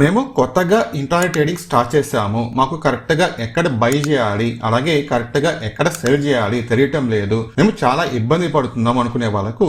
మేము కొత్తగా intraday trading start చేసాము, మాకు కరెక్ట్ గా ఎక్కడ బై చేయాలి అలాగే కరెక్ట్ గా ఎక్కడ సెల్ చేయాలి తెలియటం లేదు, మేము చాలా ఇబ్బంది పడుతున్నాం అనుకునే వాళ్ళకు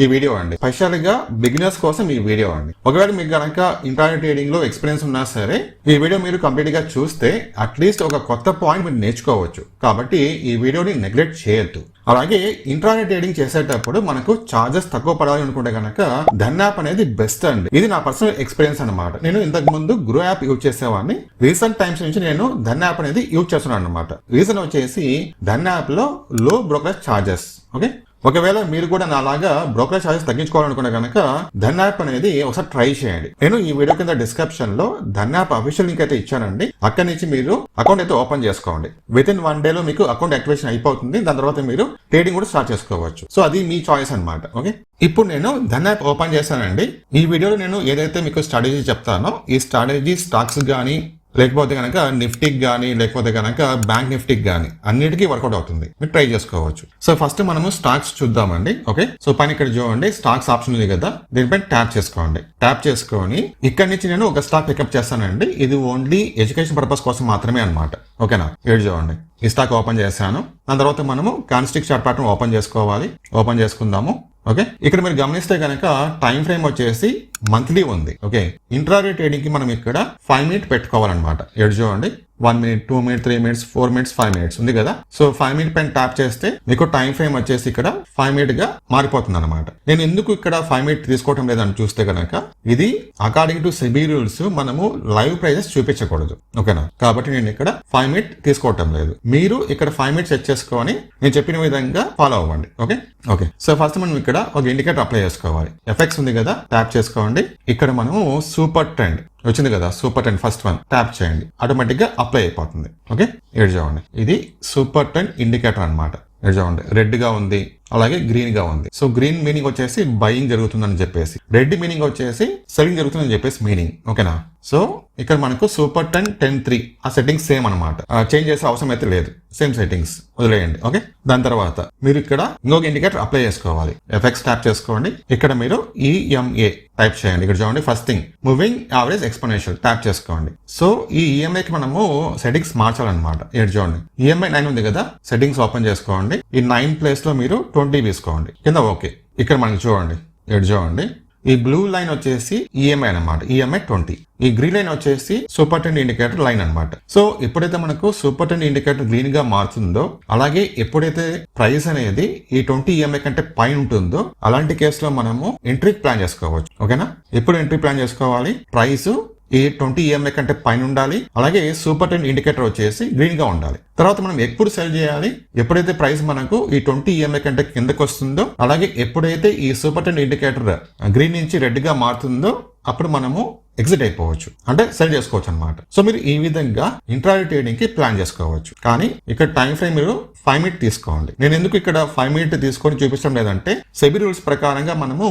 ఈ వీడియో అండి. స్పెషల్ గా బిగినర్స్ కోసం ఈ వీడియో అండి. ఒకవేళ మీకు గనక ఇంట్రాడే ట్రేడింగ్ లో ఎక్స్పీరియన్స్ ఉన్నా సరే ఈ వీడియో మీరు కంప్లీట్ గా చూస్తే అట్లీస్ట్ ఒక కొత్త పాయింట్ మీరు నేర్చుకోవచ్చు. కాబట్టి ఈ వీడియోని నెగ్లెక్ట్ చేయొద్దు. అలాగే ఇంట్రాడే ట్రేడింగ్ చేసేటప్పుడు మనకు చార్జెస్ తక్కువ పడాలి అనుకుంటే కనుక ధన్ యాప్ అనేది బెస్ట్ అండి. ఇది నా పర్సనల్ ఎక్స్పీరియన్స్ అనమాట. నేను ఇంతకు ముందు గ్రో యాప్ యూజ్ చేసేవాడిని. రీసెంట్ టైమ్స్ నుంచి నేను ధన్ యాప్ అనేది యూజ్ చేస్తున్నాను అనమాట. రీజన్ వచ్చేసి ధన్ యాప్ లో లో బ్రోకరేజ్ చార్జెస్. ఓకే, ఒకవేళ మీరు కూడా నాలాగా బ్రోకరేజ్ చార్జెస్ తగ్గించుకోవాలనుకునే కనుక ధన్ యాప్ అనేది ఒకసారి ట్రై చేయండి. నేను ఈ వీడియో కింద డిస్క్రిప్షన్ లో ధన్ యాప్ అఫీషియల్ లింక్ అయితే ఇచ్చానండి. అక్కడి నుంచి మీరు అకౌంట్ అయితే ఓపెన్ చేసుకోండి. విత్ ఇన్ 1 day లో మీకు అకౌంట్ యాక్టివేషన్ అయిపోతుంది. దాని తర్వాత మీరు ట్రేడింగ్ కూడా స్టార్ట్ చేసుకోవచ్చు. సో అది మీ చాయిస్ అనమాట. ఓకే, ఇప్పుడు నేను ధన్ యాప్ ఓపెన్ చేశానండి. ఈ వీడియోలో నేను ఏదైతే మీకు స్ట్రాటజీ చెప్తానో ఈ స్ట్రాటజీ స్టాక్స్ కానీ లేకపోతే కనుక నిఫ్టీకి కానీ లేకపోతే కనుక బ్యాంక్ నిఫ్టీకి కానీ అన్నిటికీ వర్కౌట్ అవుతుంది. మీరు ట్రై చేసుకోవచ్చు. సో ఫస్ట్ మనము స్టాక్స్ చూద్దామండి. ఓకే, సో పైన ఇక్కడ చూడండి స్టాక్స్ ఆప్షన్ ఉంది కదా, దీనిపై ట్యాప్ చేసుకోండి. ట్యాప్ చేసుకొని ఇక్కడ నుంచి నేను ఒక స్టాక్ పికప్ చేస్తానండి. ఇది ఓన్లీ ఎడ్యుకేషన్ పర్పస్ కోసం మాత్రమే అనమాట. ఓకేనా, ఇక్కడ చూడండి ఈ స్టాక్ ఓపెన్ చేశాను. దాని తర్వాత మనము కాన్స్టిక్ చార్ట్ ప్యాటర్న్ ఓపెన్ చేసుకోవాలి. ఓపెన్ చేసుకుందాము. ఓకే, ఇక్కడ మీరు గమనిస్తే కనుక టైం ఫ్రేమ్ వచ్చేసి మంత్లీ ఉంది. ఓకే, ఇంట్రాడే ట్రేడింగ్ కి మనం ఇక్కడ 5 minutes పెట్టుకోవాలన్నమాట. ఎడు చూడండి 1 minute, 2 minutes, 3 minutes, 4 minutes, 5 minutes ఉంది కదా. సో 5 minutes పైన ట్యాప్ చేస్తే మీకు టైం ఫ్రేమ్ వచ్చేసి ఇక్కడ 5 minutes గా మారిపోతుంది అనమాట. నేను ఎందుకు ఇక్కడ 5 minutes తీసుకోవటం లేదని చూస్తే కనుక ఇది అకార్డింగ్ టు సెబీ రూల్స్ మనము లైవ్ ప్రైజెస్ చూపించకూడదు. ఓకేనా, కాబట్టి నేను ఇక్కడ 5 minutes తీసుకోవటం లేదు. మీరు ఇక్కడ 5 minutes సెట్ చేసుకొని నేను చెప్పిన విధంగా ఫాలో అవ్వండి. ఓకే ఓకే, సో ఫస్ట్ మనం ఇక్కడ ఒక ఇండికేటర్ అప్లై చేసుకోవాలి. ఎఫెక్ట్స్ ఉంది కదా, ట్యాప్ చేసుకోండి. ఇక్కడ మనము సూపర్ ట్రెండ్ వచ్చింది కదా, super trend first one tap చేయండి. ఆటోమేటిక్ గా అప్లై అయిపోతుంది. ఓకే, ఇక్కడ చూడండి ఇది సూపర్ ట్రెండ్ ఇండికేటర్ అనమాట. ఇక్కడ చూడండి రెడ్ గా ఉంది అలాగే గ్రీన్ గా ఉంది. సో గ్రీన్ మీనింగ్ వచ్చేసి బయింగ్ జరుగుతుందని చెప్పేసి, రెడ్ మీనింగ్ వచ్చేసి సెల్లింగ్ జరుగుతుందని చెప్పేసి మీనింగ్. ఓకేనా, సో ఇక్కడ మనకు సూపర్ 10-3 ఆ సెట్టింగ్స్ సేమ్ అనమాట. చేంజ్ చేసే అవసరం అయితే లేదు, సేమ్ సెట్టింగ్స్ వదిలేయండి. ఓకే, దాని తర్వాత మీరు ఇక్కడ ఇంకొక ఇండికేటర్ అప్లై చేసుకోవాలి. ఎఫెక్ట్స్ ట్యాప్ చేసుకోండి. ఇక్కడ మీరు ఈఎంఏ టైప్ చేయండి. ఇక్కడ చూడండి first thing moving average exponential tap చేసుకోండి. సో ఈ ఈఎంఐ కి మనము సెట్టింగ్స్ మార్చాలన్నమాట. ఇక్కడ చూడండి ఈఎంఐ 9 ఉంది కదా, సెట్టింగ్స్ ఓపెన్ చేసుకోండి. ఈ 9 ప్లేస్ లో మీరు 20 తీసుకోండి కింద. ఓకే, ఇక్కడ మనకి చూడండి ఇక్కడ చూడండి ఈ బ్లూ లైన్ వచ్చేసి ఈఎంఐ అనమాట, ఈఎంఐ 20. ఈ గ్రీన్ లైన్ వచ్చేసి సూపర్ ట్రెండ్ ఇండికేటర్ లైన్ అనమాట. సో ఎప్పుడైతే మనకు సూపర్ ట్రెండ్ ఇండికేటర్ గ్రీన్ గా మారుతుందో అలాగే ఎప్పుడైతే ప్రైస్ అనేది ఈ 20 ఈఎంఐ కంటే పైన ఉంటుందో అలాంటి కేసులో మనము ఎంట్రీ ప్లాన్ చేసుకోవచ్చు. ఓకేనా, ఎప్పుడు ఎంట్రీ ప్లాన్ చేసుకోవాలి? ప్రైస్ ఈ 20 ఈఎంఐ కంటే పైన ఉండాలి, అలాగే సూపర్ ట్రెండ్ ఇండికేటర్ వచ్చేసి గ్రీన్ గా ఉండాలి. తర్వాత మనం ఎప్పుడు సెల్ చేయాలి? ఎప్పుడైతే ప్రైస్ మనకు ఈ 20 ఈఎంఐ కంటే కిందకు వస్తుందో అలాగే ఎప్పుడైతే ఈ సూపర్ ట్రెండ్ ఇండికేటర్ గ్రీన్ నుంచి రెడ్ గా మారుతుందో అప్పుడు మనము ఎగ్జిట్ అయిపోవచ్చు, అంటే సెల్ చేసుకోవచ్చు అనమాట. సో మీరు ఈ విధంగా ఇంట్రాడే ట్రేడింగ్ కి ప్లాన్ చేసుకోవచ్చు. కానీ ఇక్కడ టైం ఫ్రేమ్ మీరు 5 minutes తీసుకోండి. నేను ఎందుకు ఇక్కడ 5 minutes తీసుకొని చూపించడం లేదంటే సెబీ రూల్స్ ప్రకారంగా మనము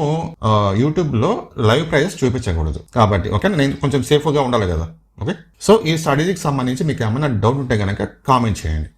యూట్యూబ్ లో లైవ్ ప్రైజెస్ చూపించకూడదు కాబట్టి. ఓకే, నేను కొంచెం సేఫ్ గా ఉండాలి కదా. ఓకే, సో ఈ స్ట్రాటజీకి సంబంధించి మీకు ఏమైనా డౌట్ ఉంటే కనుక కామెంట్ చేయండి.